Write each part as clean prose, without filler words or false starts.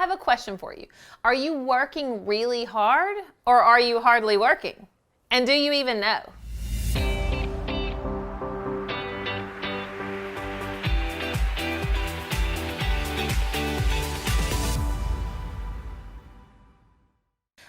have a question for you. Are you working really hard or are you hardly working? And do you even know?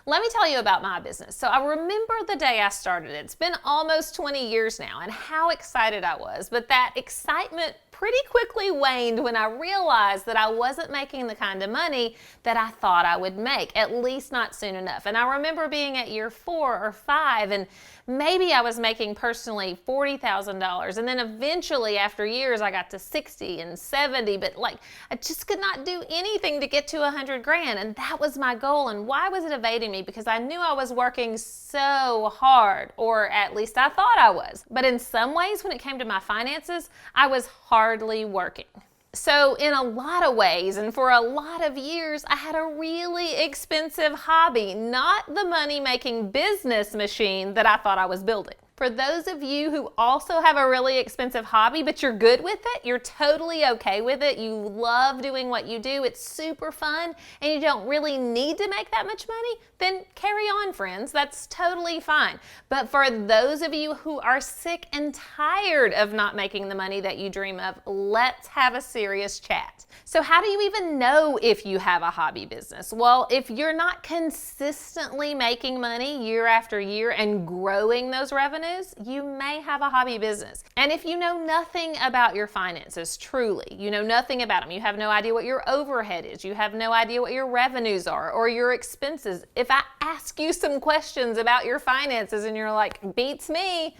Let me tell you about my business. So I remember the day I started it. It's been almost 20 years now, and how excited I was. But that excitement pretty quickly waned when I realized that I wasn't making the kind of money that I thought I would make, at least not soon enough. And I remember being at year 4 or 5, and maybe I was making personally $40,000. And then eventually, after years, I got to 60 and 70, but I just could not do anything to get to 100 grand. And that was my goal. And why was it evading me? Because I knew I was working so hard, or at least I thought I was. But in some ways, when it came to my finances, I was hardly working. So in a lot of ways, and for a lot of years, I had a really expensive hobby, not the money-making business machine that I thought I was building. For those of you who also have a really expensive hobby, but you're good with it, you're totally okay with it, you love doing what you do, it's super fun, and you don't really need to make that much money, then carry on, friends. That's totally fine. But for those of you who are sick and tired of not making the money that you dream of, let's have a serious chat. So how do you even know if you have a hobby business? Well, if you're not consistently making money year after year and growing those revenues, you may have a hobby business. And if you know nothing about your finances, truly, you know nothing about them, you have no idea what your overhead is, you have no idea what your revenues are or your expenses. If I ask you some questions about your finances and you're like, beats me,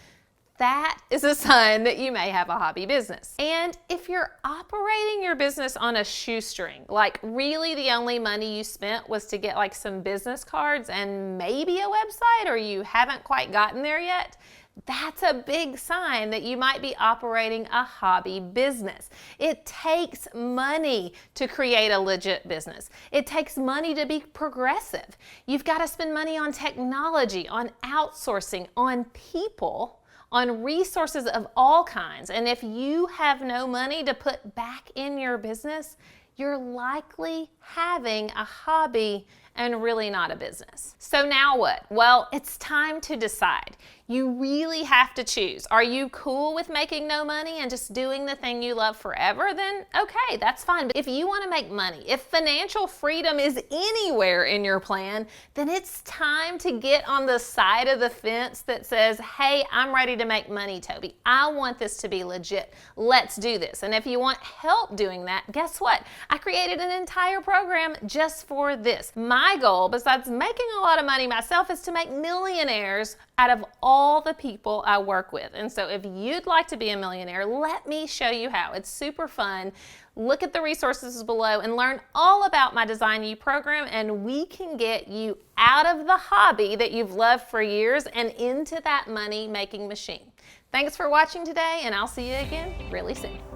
that is a sign that you may have a hobby business. And if you're operating your business on a shoestring, like really the only money you spent was to get some business cards and maybe a website, or you haven't quite gotten there yet, that's a big sign that you might be operating a hobby business. It takes money to create a legit business. It takes money to be progressive. You've got to spend money on technology, on outsourcing, on people, on resources of all kinds. And if you have no money to put back in your business, you're likely having a hobby and really not a business. So now what? Well, it's time to decide. You really have to choose. Are you cool with making no money and just doing the thing you love forever? Then okay, that's fine. But if you want to make money, if financial freedom is anywhere in your plan, then it's time to get on the side of the fence that says, hey, I'm ready to make money, Toby. I want this to be legit. Let's do this. And if you want help doing that, guess what? I created an entire program just for this. My goal, besides making a lot of money myself, is to make millionaires out of all the people I work with. And so if you'd like to be a millionaire, let me show you how. It's super fun. Look at the resources below and learn all about my DesignYou program, and we can get you out of the hobby that you've loved for years and into that money-making machine. Thanks for watching today, and I'll see you again really soon.